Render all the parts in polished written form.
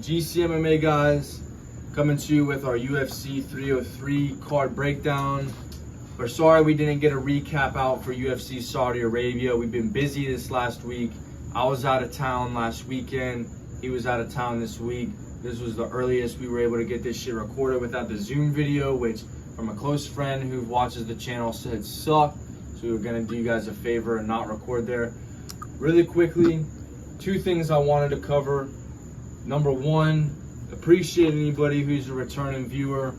GCMMA guys, coming to you with our UFC 303 card breakdown. We're sorry we didn't get a recap out for UFC Saudi Arabia. We've been busy this last week. I was out of town last weekend. He was out of town this week. This was the earliest we were able to get this shit recorded without the Zoom video, which from a close friend who watches the channel said sucked. So we were gonna do you guys a favor and not record there. Really quickly, two things I wanted to cover. Number one, appreciate anybody who's a returning viewer.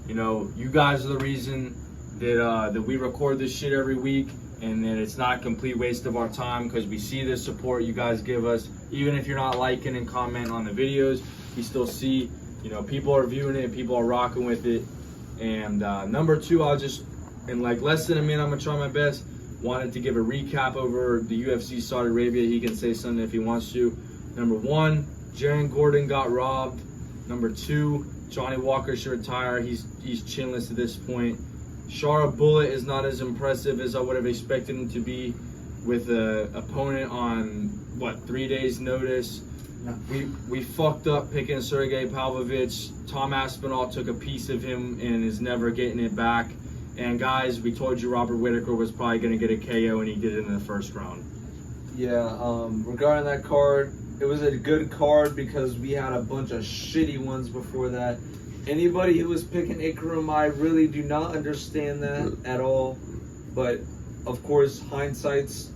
You know, you guys are the reason that we record this shit every week, and that it's not a complete waste of our time because we see the support you guys give us. Even if you're not liking and commenting on the videos, you still see, you know, people are viewing it, people are rocking with it. And number two, I'll just, in like less than a minute, I'm gonna try my best. Wanted to give a recap over the UFC Saudi Arabia. He can say something if he wants to. Number one, Jaron Gordon got robbed. Number two, Johnny Walker should retire. He's chinless at this point. Shara Bullet is not as impressive as I would have expected him to be with an opponent on, what, 3 days notice. No. We fucked up picking Sergey Pavlovich. Tom Aspinall took a piece of him and is never getting it back. And guys, we told you Robert Whittaker was probably going to get a KO, and he did it in the first round. Yeah, regarding that card, it was a good card because we had a bunch of shitty ones before that. Anybody who was picking Ikram, I really do not understand that at all. But of course, hindsight's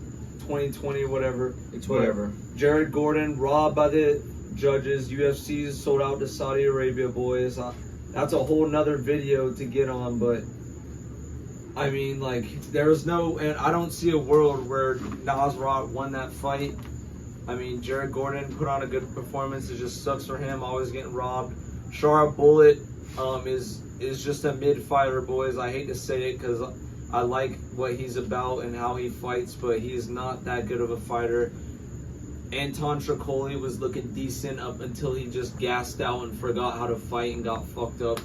2020, whatever. It's whatever. Jared Gordon robbed by the judges. UFC sold out to Saudi Arabia, boys. That's a whole nother video to get on, but I mean, like, there's no, and I don't see a world where Nasrat won that fight. I mean, Jared Gordon put on a good performance. It just sucks for him, always getting robbed. Shara Bullet is just a mid-fighter, boys. I hate to say it because I like what he's about and how he fights, but he's not that good of a fighter. Anton Tricoli was looking decent up until he just gassed out and forgot how to fight and got fucked up.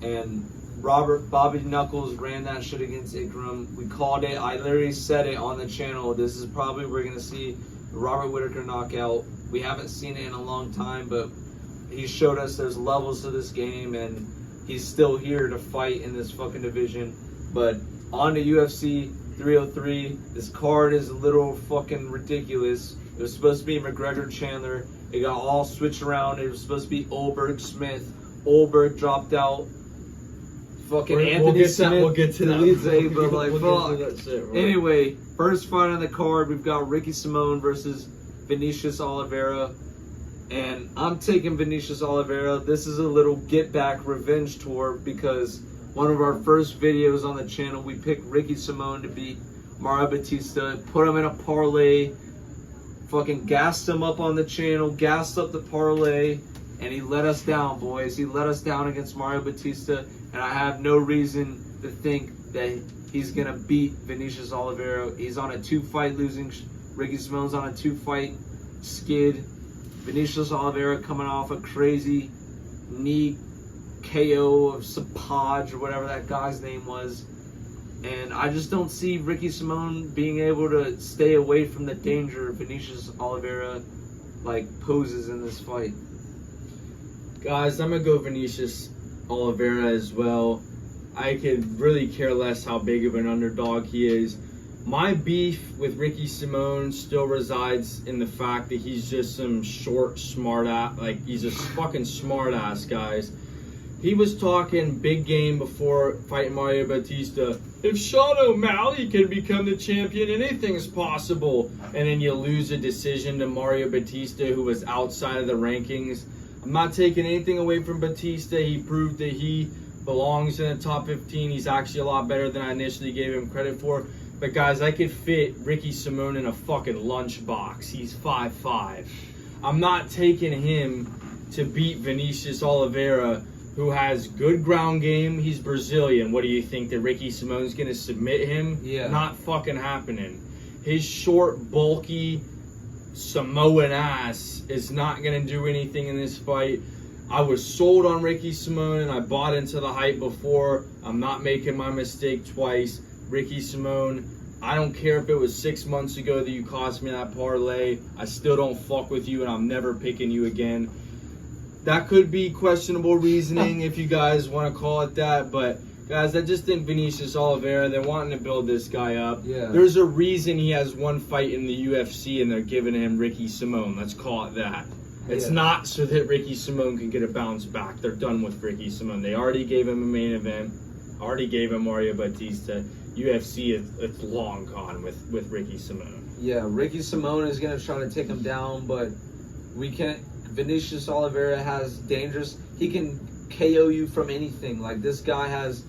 And Bobby Knuckles ran that shit against Ikram. We called it. I literally said it on the channel. This is probably we're going to see the Robert Whittaker knockout. We haven't seen it in a long time, but he showed us there's levels to this game, and he's still here to fight in this fucking division. But on to UFC 303. This card is a little fucking ridiculous. It was supposed to be McGregor Chandler. It got all switched around. It was supposed to be Olberg Smith. Olberg dropped out. Fucking Anthony Smith. We'll get to that. But like, fuck. Anyway, first fight on the card, we've got Ricky Simón versus Vinicius Oliveira. And I'm taking Vinicius Oliveira. This is a little get back revenge tour because one of our first videos on the channel, we picked Ricky Simón to beat Mario Batista, put him in a parlay, fucking gassed him up on the channel, gassed up the parlay, and he let us down, boys. He let us down against Mario Batista, and I have no reason to think that he's gonna beat Vinicius Oliveira. He's on a 2-fight losing. Ricky Simón's on a 2-fight skid. Vinicius Oliveira coming off a crazy knee KO of Sapaj or whatever that guy's name was. And I just don't see Ricky Simón being able to stay away from the danger Vinicius Oliveira like poses in this fight. Guys, I'm going to go Vinicius Oliveira as well. I could really care less how big of an underdog he is. My beef with Ricky Simón still resides in the fact that he's just some short, smart ass. Like, he's a fucking smart ass, guys. He was talking big game before fighting Mario Batista. If Sean O'Malley can become the champion, anything's possible. And then you lose a decision to Mario Batista, who was outside of the rankings. I'm not taking anything away from Batista. He proved that he belongs in the top 15. He's actually a lot better than I initially gave him credit for. But guys, I could fit Ricky Simón in a fucking lunchbox. He's 5'5". I'm not taking him to beat Vinicius Oliveira, who has good ground game. He's Brazilian. What do you think, that Ricky Simón's going to submit him? Yeah. Not fucking happening. His short, bulky Samoan ass is not going to do anything in this fight. I was sold on Ricky Simón, and I bought into the hype before. I'm not making my mistake twice. Ricky Simón, I don't care if it was 6 months ago that you cost me that parlay. I still don't fuck with you, and I'm never picking you again. that could be questionable reasoning if you guys want to call it that, but guys, I just think Vinicius Oliveira, they're wanting to build this guy up. Yeah. There's a reason he has one fight in the UFC and they're giving him Ricky Simone. Let's call it that. It's not so that Ricky Simone can get a bounce back. They're done with Ricky Simone. They already gave him a main event, already gave him Mario Batista. UFC, it's long gone with Ricky Simone. Yeah, Ricky Simone is going to try to take him down, but we can't. Vinicius Oliveira has dangerous. He can KO you from anything. Like, this guy has.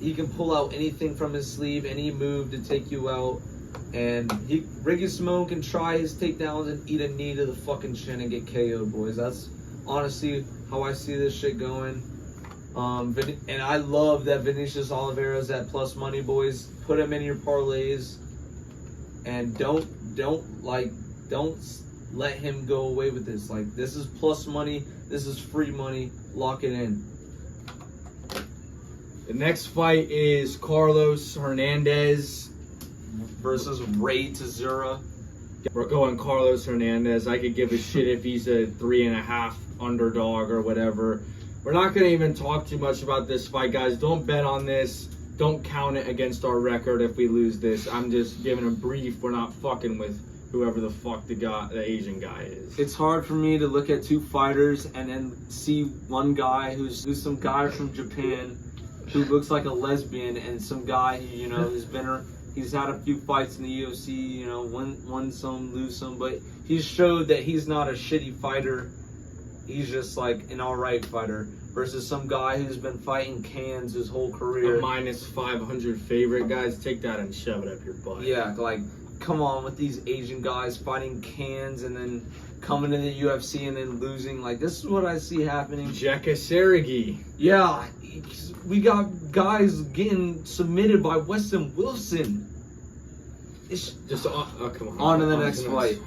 He can pull out anything from his sleeve, any move to take you out. And Ricky Simone can try his takedowns and eat a knee to the fucking chin and get KO'd, boys. That's honestly how I see this shit going. And I love that Vinicius Oliveira is at plus money, boys. Put him in your parlays, and don't let him go away with this. Like, this is plus money. This is free money. Lock it in. The next fight is Carlos Hernandez versus Ray Tazura. We're going Carlos Hernandez. I could give a shit if he's a 3.5 underdog or whatever. We're not going to even talk too much about this fight, guys. Don't bet on this. Don't count it against our record if we lose this. I'm just giving a brief. We're not fucking with whoever the fuck the Asian guy is. It's hard for me to look at two fighters and then see one guy who's some guy from Japan who looks like a lesbian, and some guy he's had a few fights in the UFC, won some, lose some, but he's showed that he's not a shitty fighter. He's just like an alright fighter, versus some guy who's been fighting cans his whole career. A minus 500 favorite, guys. Take that and shove it up your butt. Yeah, like, come on with these Asian guys fighting cans and then coming to the UFC and then losing. Like, this is what I see happening. Jekka Sergi. Yeah, we got guys getting submitted by Weston Wilson. It's just come on. On to the next fight.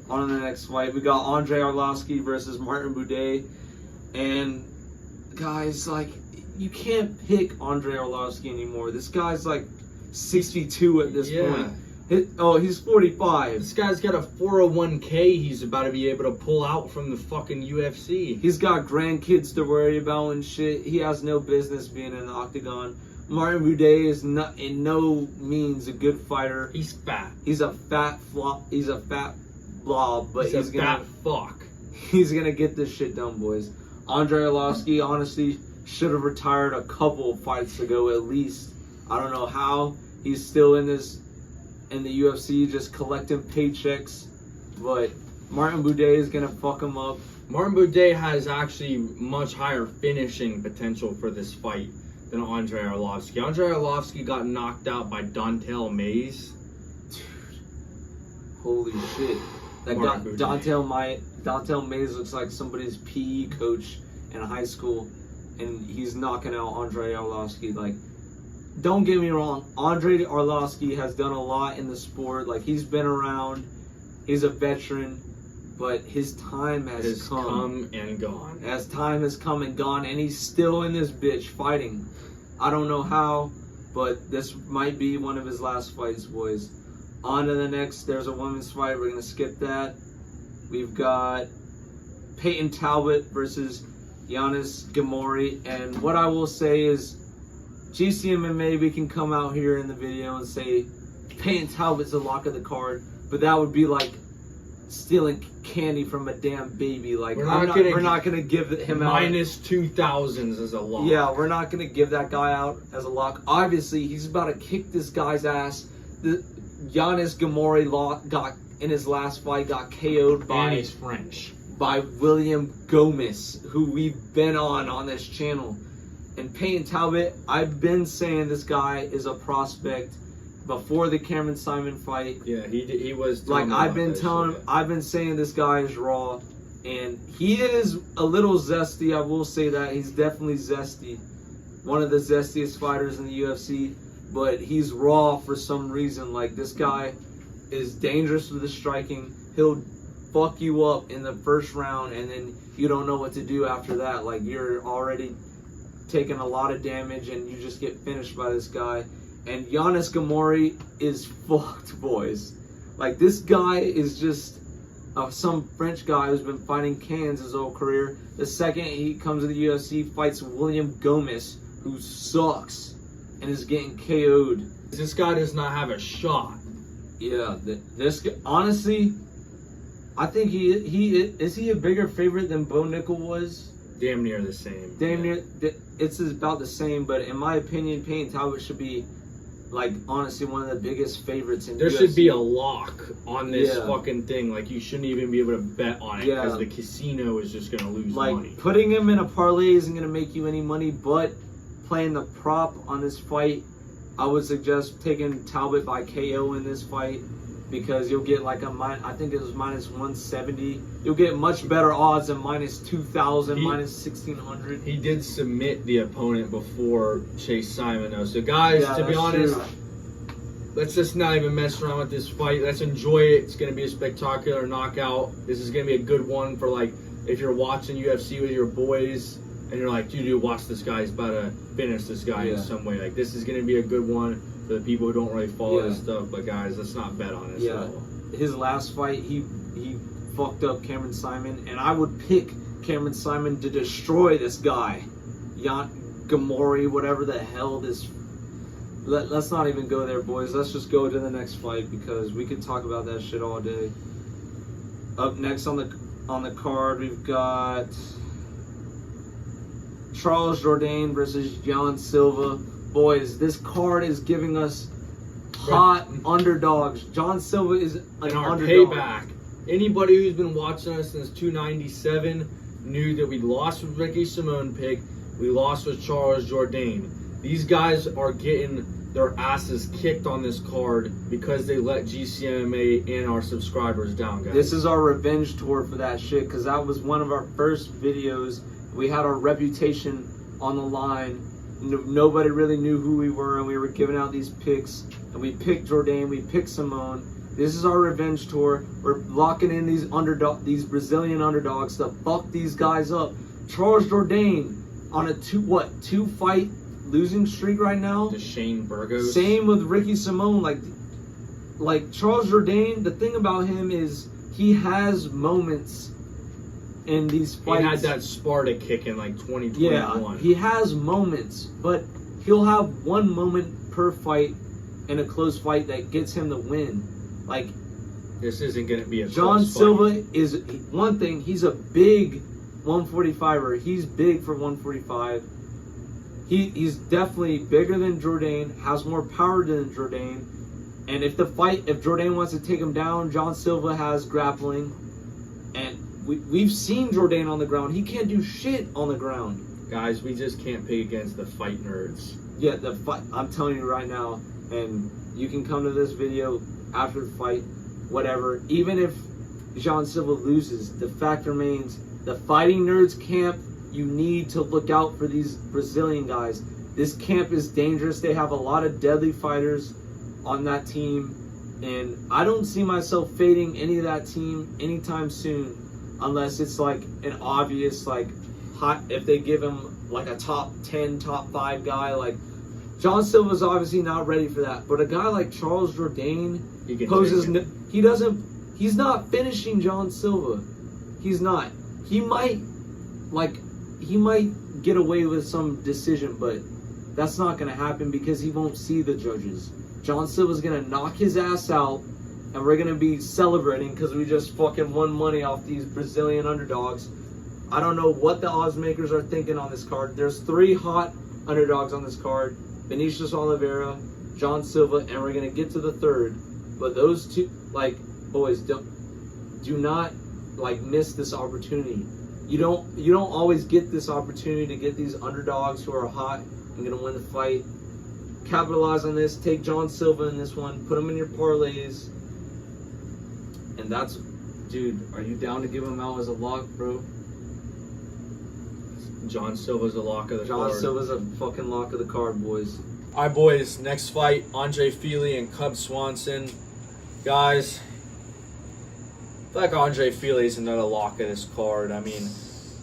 On to the next fight. We got Andre Arlovski versus Martin Buday. And guys, like, you can't pick Andre Arlovski anymore. This guy's like 62 at this point. He's 45. This guy's got a 401k he's about to be able to pull out from the fucking UFC. He's got grandkids to worry about and shit. He has no business being in the octagon. Martin Buday is not in no means a good fighter. He's fat. He's a fat flop. He's a fat blob, but he's gonna fat fuck. He's gonna get this shit done, boys. Andre Arlovski honestly should have retired a couple fights ago at least. I don't know how he's still in the UFC just collecting paychecks, but Martin Buday is gonna fuck him up. Martin Buday has actually much higher finishing potential for this fight than Andre Arlovski. Andre Arlovski got knocked out by Dontel Mays. Dude, holy shit! Dontel Mays looks like somebody's PE coach in high school, and he's knocking out Andre Arlovski. Like, don't get me wrong, Andre Arlovski has done a lot in the sport. Like, he's been around, he's a veteran, but his time has come and gone. As time has come and gone, and he's still in this bitch fighting. I don't know how, but this might be one of his last fights, boys. On to the next. There's a women's fight. We're going to skip that. We've got Peyton Talbot versus Giannis Gamori. And what I will say is, GCMMA, we can come out here in the video and say Peyton Talbot's a lock of the card, but that would be like stealing candy from a damn baby. Like, we're not gonna give him minus 2,000s as a lock. Yeah, we're not gonna give that guy out as a lock. Obviously, he's about to kick this guy's ass. Giannis Gamori got in his last fight, got KO'd by, and he's French, by William Gomez, who we've been on this channel. And Peyton Talbot, I've been saying this guy is a prospect before the Cameron Simon fight. Yeah, he was. Like, I've been saying this guy is raw, and he is a little zesty. I will say that he's definitely zesty, one of the zestiest fighters in the UFC. But he's raw for some reason. Like, this guy is dangerous with the striking. He'll fuck you up in the first round, and then you don't know what to do after that. Like, you're already taking a lot of damage, and you just get finished by this guy. And Giannis Gamori is fucked, boys. Like, this guy is just some French guy who's been fighting cans his whole career. The second he comes to the UFC, fights William Gomez, who sucks and is getting KO'd. This guy does not have a shot. Yeah, this honestly, I think he is he a bigger favorite than Bo Nickel was? Damn near the same. Damn near, it's about the same. But in my opinion, Payne Talbot should be, like, honestly one of the biggest favorites in There UFC. should be a lock on this Yeah. fucking thing. Like, you shouldn't even be able to bet on it because Yeah. the casino is just gonna lose Like, money. putting him in a parlay isn't gonna make you any money, but playing the prop on this fight, I would suggest taking Talbot by KO in this fight, because you'll get like I think it was minus 170. You'll get much better odds than minus 2,000, minus 1,600. He did submit the opponent before Chase Simon, though. So, guys, to be honest, let's just not even mess around with this fight. Let's enjoy it. It's going to be a spectacular knockout. This is going to be a good one for, like, if you're watching UFC with your boys and you're like, dude, watch this guy. He's about to finish this guy in some way. Like, this is going to be a good one for the people who don't really follow this stuff. But, guys, let's not bet on it. Yeah. His last fight, he fucked up Cameron Simon, and I would pick Cameron Simon to destroy this guy. Gamori, whatever the hell this... Let's not even go there, boys. Let's just go to the next fight, because we could talk about that shit all day. Up next on the card, we've got Charles Jourdain versus Jan Silva. Boys, this card is giving us hot underdogs. Jan Silva is an underdog. Payback. Anybody who's been watching us since 297 knew that we lost with Ricky Simone pick. We lost with Charles Jourdain. These guys are getting their asses kicked on this card because they let GCMA and our subscribers down, guys. This is our revenge tour for that shit, because that was one of our first videos. We had our reputation on the line. Nobody really knew who we were, and we were giving out these picks. And we picked Jourdain, we picked Simone. This is our revenge tour. We're locking in these Brazilian underdogs to fuck these guys up. Charles Jourdain on a two fight losing streak right now. To Shane Burgos. Same with Ricky Simone. Like Charles Jourdain, the thing about him is he has moments in these fights. He had that Sparta kick in like 2021. Yeah, he has moments, but he'll have one moment per fight in a close fight that gets him the win. Like, this isn't going to be a Jan close Silva fight. is one thing. He's a big 145er. He's big for 145. He's definitely bigger than Jourdain, has more power than Jourdain. And if Jourdain wants to take him down, Jan Silva has grappling. And we've seen Jourdain on the ground. He can't do shit on the ground. Guys, we just can't pick against the fight nerds. Yeah, the fight. I'm telling you right now, and you can come to this video after the fight, whatever. Even if Jan Silva loses, the fact remains, the fighting nerds camp, you need to look out for these Brazilian guys. This camp is dangerous. They have a lot of deadly fighters on that team, and I don't see myself fading any of that team anytime soon, unless it's like an obvious, like, hot, if they give him like a top 10, top 5 guy. Like, Jan Silva's obviously not ready for that, but a guy like Charles Jourdain poses, he's not finishing Jan Silva. He's not. He might get away with some decision, but that's not going to happen because he won't see the judges. Jan Silva's going to knock his ass out, and we're going to be celebrating because we just fucking won money off these Brazilian underdogs. I don't know what the odds makers are thinking on this card. There's 3 hot underdogs on this card. Vinicius Oliveira, Jan Silva, and we're going to get to the third. But those two, like, boys, do not, like, miss this opportunity. You don't always get this opportunity to get these underdogs who are hot and going to win the fight. Capitalize on this. Take Jan Silva in this one. Put him in your parlays. And that's, dude, are you down to give him out as a lock, bro? Jan Silva's a lock of the card. Jan Silva's a fucking lock of the card, boys. All right, boys. Next fight, Andre Fili and Cub Swanson. Guys, I feel like Andre Fili is another lock of this card. I mean,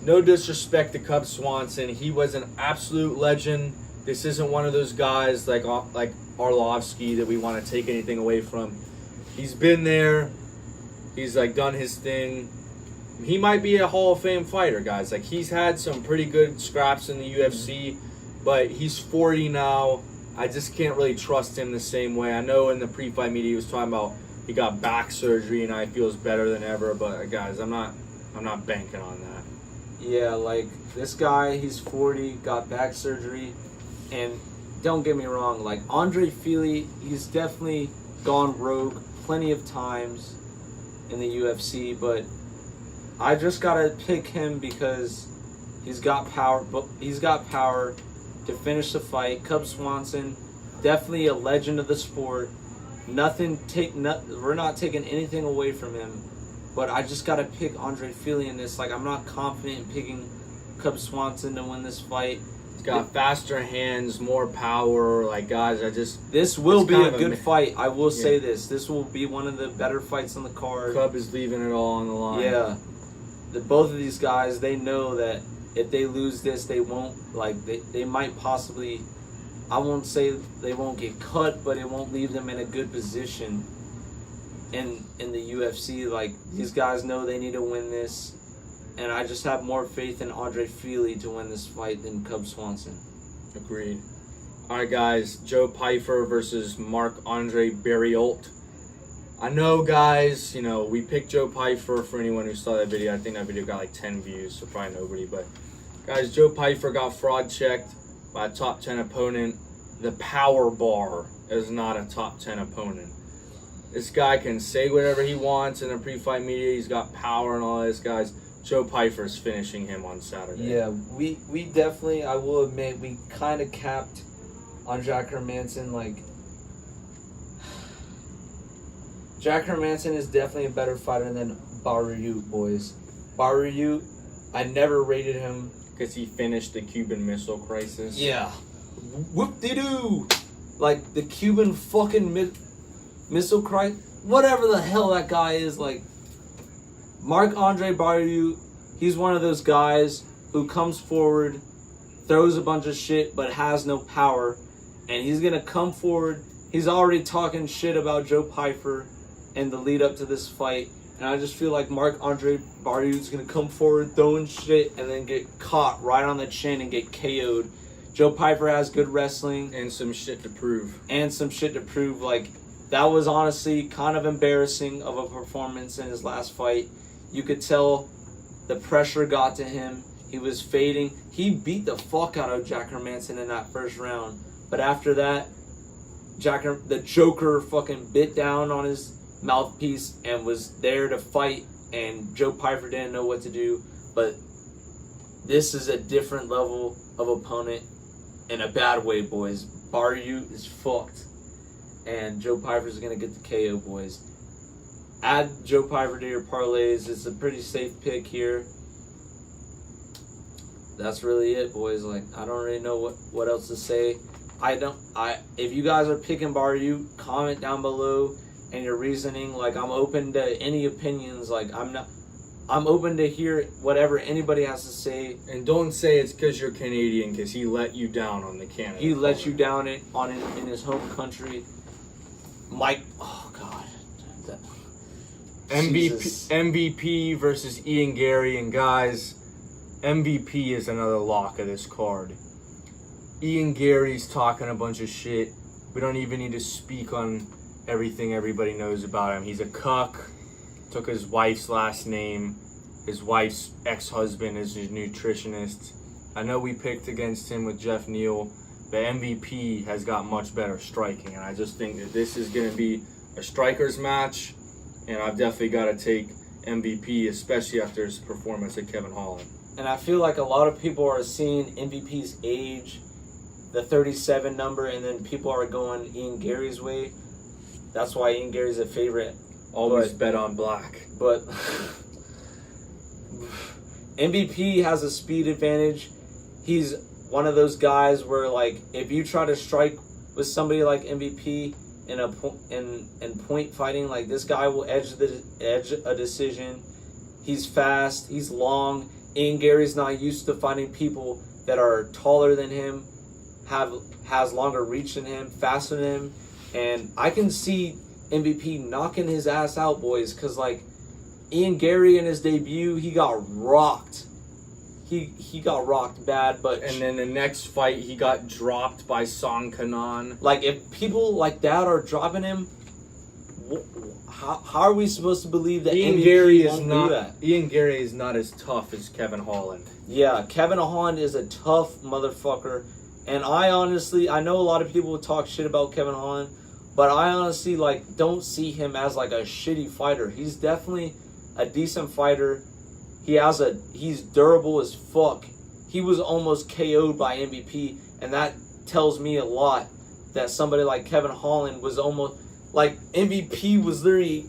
no disrespect to Cub Swanson. He was an absolute legend. This isn't one of those guys like Arlovsky that we want to take anything away from. He's been there. He's like done his thing. He might be a Hall of Fame fighter, guys. Like, he's had some pretty good scraps in the UFC, but he's 40 now. I just can't really trust him the same way. I know in the pre-fight media he was talking about he got back surgery and he feels better than ever, but guys, I'm not banking on that. Yeah, like, this guy, he's 40, got back surgery, and don't get me wrong, like, Andre Fili, he's definitely gone rogue plenty of times in the UFC, but I just gotta pick him because he's got power. But he's got power to finish the fight. Cub Swanson, definitely a legend of the sport. We're not taking anything away from him, but I just gotta pick Andre Fili in this. Like, I'm not confident in picking Cub Swanson to win this fight. He's got faster hands, more power. Like, guys, this will be a good fight. I will say this. This will be one of the better fights on the card. Cub is leaving it all on the line. Yeah. Both of these guys, they know that if they lose this, they won't, like, they might possibly, I won't say they won't get cut, but it won't leave them in a good position in the UFC. Like, these guys know they need to win this, and I just have more faith in Andre Fili to win this fight than Cub Swanson. Agreed. All right, guys, Joe Pyfer versus Marc-Andre Barriault. I know, guys, we picked Joe Pyfer. For anyone who saw that video, I think that video got like 10 views, so probably nobody. But, guys, Joe Pyfer got fraud checked by a top 10 opponent. The power bar is not a top 10 opponent. This guy can say whatever he wants in the pre-fight media. He's got power and all this, guys. Joe Pyfer's finishing him on Saturday. Yeah, we definitely, I will admit, we kind of capped on Jack Hermansson. Like, Jack Hermansson is definitely a better fighter than Barriault, boys. Barriault, I never rated him. Because he finished the Cuban Missile Crisis. Yeah. Whoop-de-doo! Like, the Cuban fucking Missile Crisis. Whatever the hell that guy is, like, Marc-Andre Barriault, he's one of those guys who comes forward, throws a bunch of shit, but has no power. And he's going to come forward. He's already talking shit about Joe Pyfer in the lead up to this fight. And I just feel like Marc-Andre Barriault's going to come forward throwing shit and then get caught right on the chin and get KO'd. Joe Pyfer has good wrestling. And some shit to prove. Like, that was honestly kind of embarrassing of a performance in his last fight. You could tell the pressure got to him. He was fading. He beat the fuck out of Jack Hermansson in that first round. But after that, the Joker fucking bit down on his mouthpiece and was there to fight, and Joe Pyfer didn't know what to do. But this is a different level of opponent in a bad way, boys. Barriault is fucked, and Joe Pyfer is going to get the KO, boys. Add Joe Pyfer to your parlays. It's a pretty safe pick here. That's really it, boys. Like, I don't really know what else to say. If you guys are picking Barriault, comment down below and your reasoning. Like, I'm open to any opinions. Like, I'm open to hear whatever anybody has to say. And don't say it's because you're Canadian, because he let you down on the Canada. He let you down in his home country. Oh God. MVP versus Ian Gary, and guys, MVP is another lock of this card. Ian Gary's talking a bunch of shit. We don't even need to speak on everything everybody knows about him. He's a cuck. Took his wife's last name. His wife's ex-husband is his nutritionist. I know we picked against him with Jeff Neal, but MVP has got much better striking, and I just think that this is going to be a striker's match, and I've definitely got to take MVP, especially after his performance at Kevin Holland. And I feel like a lot of people are seeing MVP's age, the 37 number, and then people are going Ian Gary's way. That's why Ian Gary's a favorite. Always bet on black. But MVP has a speed advantage. He's one of those guys where, like, if you try to strike with somebody like MVP in point fighting, like, this guy will edge a decision. He's fast. He's long. Ian Gary's not used to fighting people that are taller than him, has longer reach than him, faster than him, and I can see MVP knocking his ass out, boys, because, like, Ian Gary in his debut, he got rocked. He got rocked bad, but And then the next fight, he got dropped by Song Kanan. like if people like that are dropping him, how are we supposed to believe that Ian MVP Gary is won't do not. that? Ian Gary is not as tough as Kevin Holland. Yeah, Kevin Holland is a tough motherfucker, and I know a lot of people talk shit about Kevin Holland, but I honestly like don't see him as like a shitty fighter. He's definitely a decent fighter. He's durable as fuck. He was almost KO'd by MVP, and that tells me a lot that somebody like Kevin Holland was almost like MVP was literally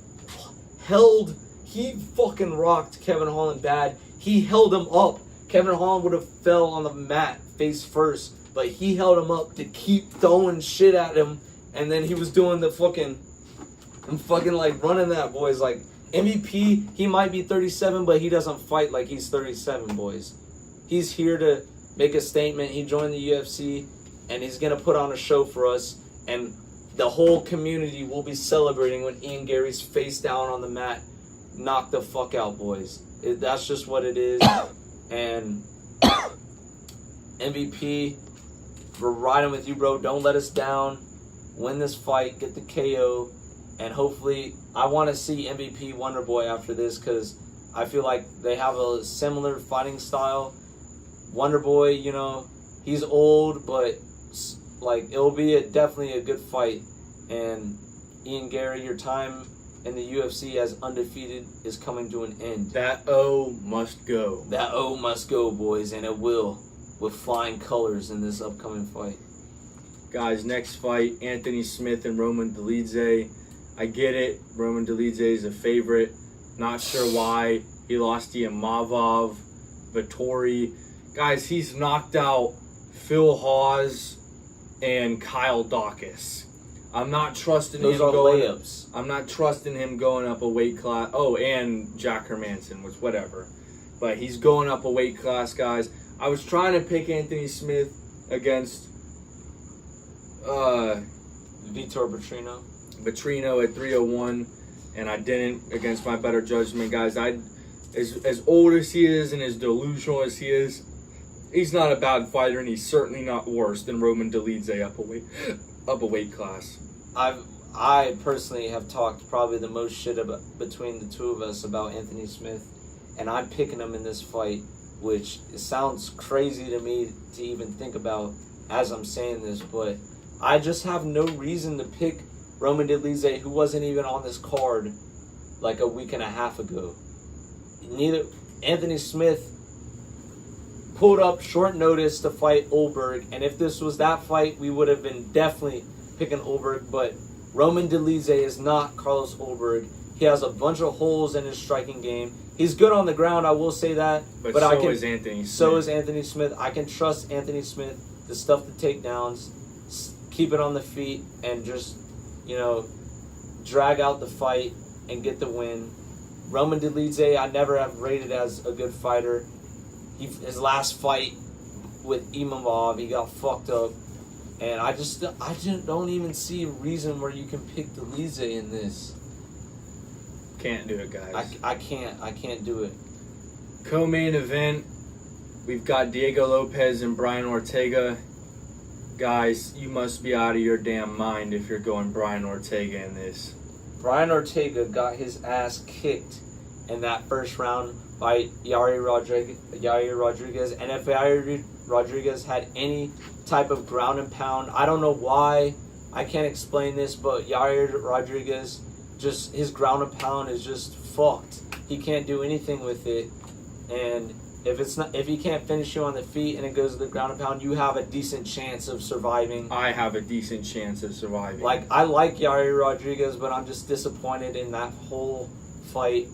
he fucking rocked Kevin Holland bad. He held him up. Kevin Holland would have fell on the mat face first, but he held him up to keep throwing shit at him, and then he was doing the fucking like running that, boys. Like MVP, he might be 37, but he doesn't fight like he's 37, boys. He's here to make a statement. He joined the UFC, and he's gonna put on a show for us, and the whole community will be celebrating when Ian Gary's face down on the mat, knock the fuck out, boys. That's just what it is. And MVP, we're riding with you, bro. Don't let us down. Win this fight, get the KO, and hopefully, I want to see MVP Wonderboy after this because I feel like they have a similar fighting style. Wonderboy, you know, he's old, but like it'll be definitely a good fight. And Ian Gary, your time in the UFC as undefeated is coming to an end. That O must go. That O must go, boys, and it will, with flying colors in this upcoming fight. Guys, next fight, Anthony Smith and Roman Dolidze. I get it. Roman Dolidze is a favorite. Not sure why. He lost to Mavov, Vettori. Guys, he's knocked out Phil Hawes and Kyle Dawkins. I'm not trusting Those him are going. layups. I'm not trusting him going up a weight class. Oh, and Jack Hermanson, which whatever. But he's going up a weight class, guys. I was trying to pick Anthony Smith against Vitor Petrino. Petrino at 301, and I didn't against my better judgment, guys. As old as he is and as delusional as he is, he's not a bad fighter, and he's certainly not worse than Roman Dolidze up a weight class. I personally have talked probably the most shit about between the two of us about Anthony Smith, and I'm picking him in this fight, which it sounds crazy to me to even think about as I'm saying this, but I just have no reason to pick Roman Dolidze, who wasn't even on this card like a week and a half ago. Anthony Smith pulled up short notice to fight Olberg, and if this was that fight, we would have been definitely picking Olberg, but Roman Dolidze is not Carlos Olberg. He has a bunch of holes in his striking game. He's good on the ground, I will say that. But so is Anthony Smith. So is Anthony Smith. I can trust Anthony Smith to stuff the takedowns, keep it on the feet, and just, drag out the fight and get the win. Roman Dolidze, I never have rated as a good fighter. His last fight with Imavov, he got fucked up. And I just don't even see a reason where you can pick Dolidze in this. Can't do it, guys. I can't do it. Co-main event, we've got Diego Lopez and Brian Ortega. Guys, you must be out of your damn mind if you're going Brian Ortega in this. Brian Ortega got his ass kicked in that first round by Yair Rodriguez. And if Yair Rodriguez had any type of ground and pound, I don't know why, I can't explain this, but Yair Rodriguez, just his ground and pound is just fucked. He can't do anything with it. And if he can't finish you on the feet and it goes to the ground and pound, you have a decent chance of surviving. I have a decent chance of surviving. I like Yair Rodriguez, but I'm just disappointed in that whole fight.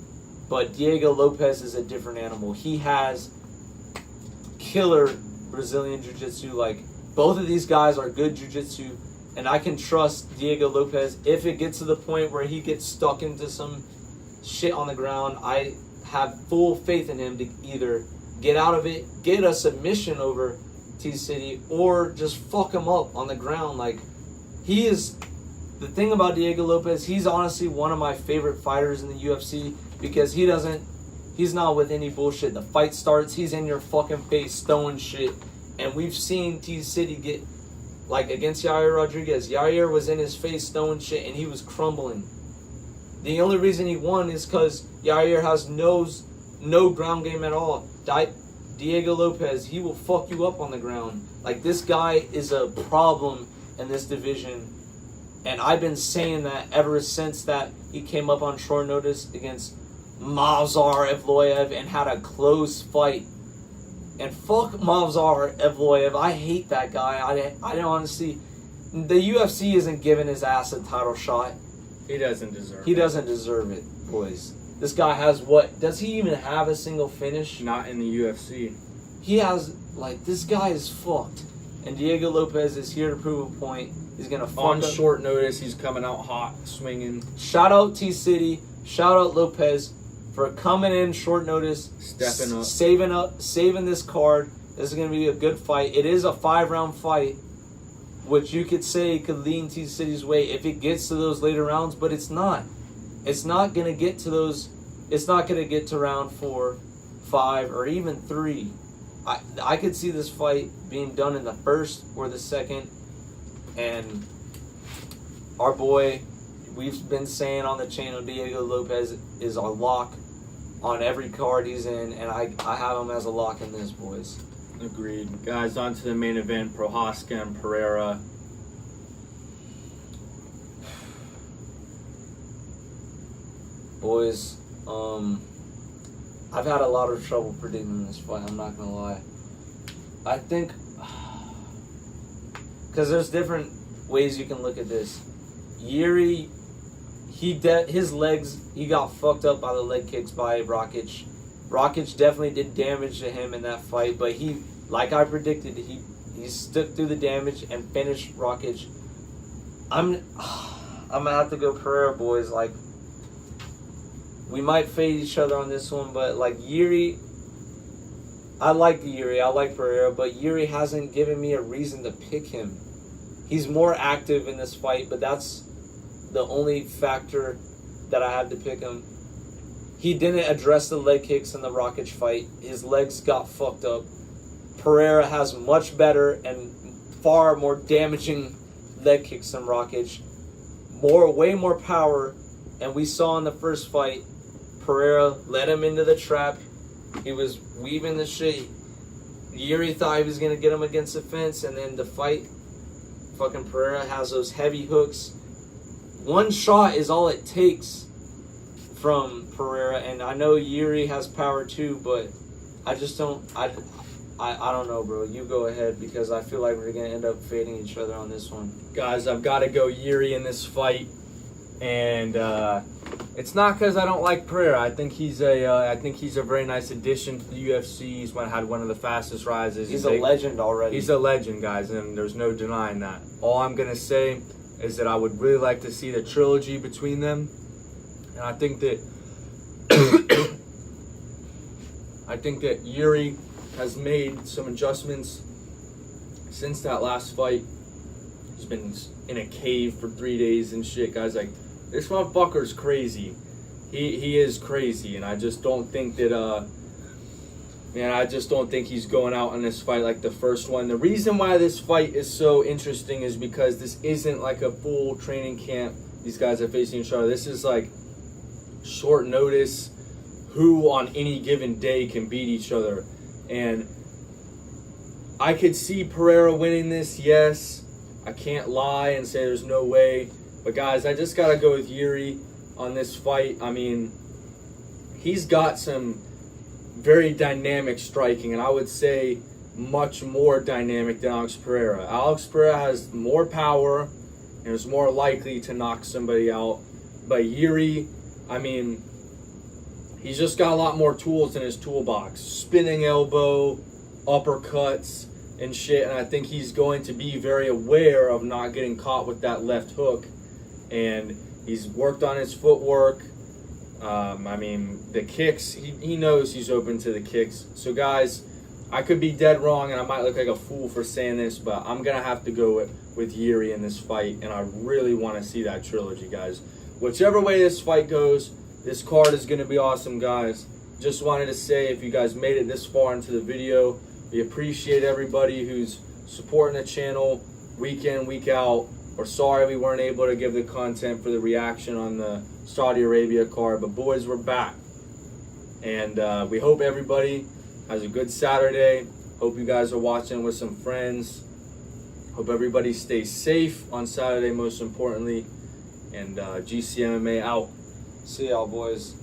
But Diego Lopez is a different animal. He has killer Brazilian jiu-jitsu. Both of these guys are good jiu-jitsu, and I can trust Diego Lopez. If it gets to the point where he gets stuck into some shit on the ground, I have full faith in him to either get out of it, get a submission over T-City, or just fuck him up on the ground. The thing about Diego Lopez, he's honestly one of my favorite fighters in the UFC. because he's not with any bullshit. The fight starts, he's in your fucking face throwing shit. And we've seen T-City get, like against Yair Rodriguez. Yair was in his face throwing shit and he was crumbling. The only reason he won is because Yair has no ground game at all. Diego Lopez, he will fuck you up on the ground. Like, this guy is a problem in this division. And I've been saying that ever since that he came up on short notice against Movsar Evloev and had a close fight. And fuck Movsar Evloev. I hate that guy. I don't honestly... The UFC isn't giving his ass a title shot. He doesn't deserve it. He doesn't deserve it, boys. This guy has what? Does he even have a single finish? Not in the UFC. He has, like, this guy is fucked. And Diego Lopez is here to prove a point. He's going to fuck On up. short notice, he's coming out hot, swinging. Shout out T-City. Shout out Lopez for coming in short notice. Stepping up. Saving this card. This is going to be a good fight. It is a 5-round fight, which you could say could lean T-City's way if it gets to those later rounds, but it's not. It's not going to get to those. It's not going to get to round 4, 5, or even 3. I could see this fight being done in the first or the second. And our boy, we've been saying on the channel, Diego Lopez is our lock on every card he's in, and I have him as a lock in this, boys. Agreed. Guys, on to the main event, Prochazka and Pereira. Boys, I've had a lot of trouble predicting this fight, I'm not going to lie. I think, because there's different ways you can look at this. Jiří, his legs, he got fucked up by the leg kicks by Rakic. Rakic definitely did damage to him in that fight, but he, like I predicted, he stuck through the damage and finished Rakic. I'm going to have to go Pereira, boys. Like, we might fade each other on this one, but like Jiří, I like Pereira, but Jiří hasn't given me a reason to pick him. He's more active in this fight, but that's the only factor that I had to pick him. He didn't address the leg kicks in the Rakic fight. His legs got fucked up. Pereira has much better and far more damaging leg kicks than Rakic. Way more power, and we saw in the first fight, Pereira led him into the trap. He was weaving the shit. Jiří thought he was going to get him against the fence, and then the fight, fucking Pereira has those heavy hooks. One shot is all it takes from Pereira, and I know Jiří has power too, but I just don't, I don't know, bro. You go ahead, because I feel like we're going to end up fading each other on this one. Guys, I've got to go Jiří in this fight, and it's not because I don't like Pereira. I think he's a very nice addition to the UFC. He's had one of the fastest rises. He's a legend already. He's a legend, guys, and there's no denying that. All I'm gonna say is that I would really like to see the trilogy between them, and I think that Jiří has made some adjustments since that last fight. He's been in a cave for 3 days and shit, guys. Like, this motherfucker's crazy. He is crazy, and I just don't think that I just don't think he's going out in this fight like the first one. The reason why this fight is so interesting is because this isn't like a full training camp. These guys are facing each other. This is like short notice, who on any given day can beat each other. And I could see Pereira winning this, yes. I can't lie and say there's no way. But guys, I just got to go with Jiří on this fight. I mean, he's got some very dynamic striking, and I would say much more dynamic than Alex Pereira. Alex Pereira has more power and is more likely to knock somebody out. But Jiří, I mean, he's just got a lot more tools in his toolbox. Spinning elbow, uppercuts, and shit. And I think he's going to be very aware of not getting caught with that left hook. And he's worked on his footwork. I mean, the kicks, he knows he's open to the kicks. So, guys, I could be dead wrong, and I might look like a fool for saying this, but I'm going to have to go with Jiří in this fight, and I really want to see that trilogy, guys. Whichever way this fight goes, This card is going to be awesome, guys. Just wanted to say, if you guys made it this far into the video, we appreciate everybody who's supporting the channel week in, week out. We're sorry we weren't able to give the content for the reaction on the Saudi Arabia card, but boys, we're back. And we hope everybody has a good Saturday. Hope you guys are watching with some friends. Hope everybody stays safe on Saturday, most importantly. And GCMMA out. See y'all, boys.